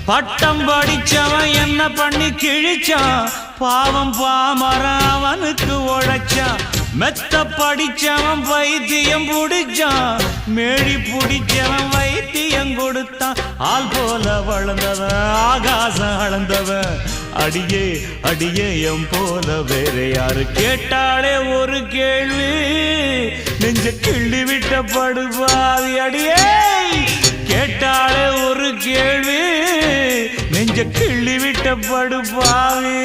பட்டம் படிச்சவன் என்ன பண்ணி கிழிச்சான், பாவம் பாமரன் அவனுக்கு உழைச்சான். மெத்த படிச்சவன் வைத்தியம் புடிச்சான், மேடி புடிச்சவன் வைத்தியம் கொடுத்தான். ஆள் போல வளர்ந்தவன் ஆகாசம் அளந்தவன், அடியே அடியே எம் போல வேற யாரு கேட்டாலே ஒரு கேள்வி, நெஞ்ச கிள்ளி விட்ட படுபாவி. அடியே கேட்டாலே ஒரு கேள்வி, நெஞ்ச கிள்ளி விட்ட படுபாவி.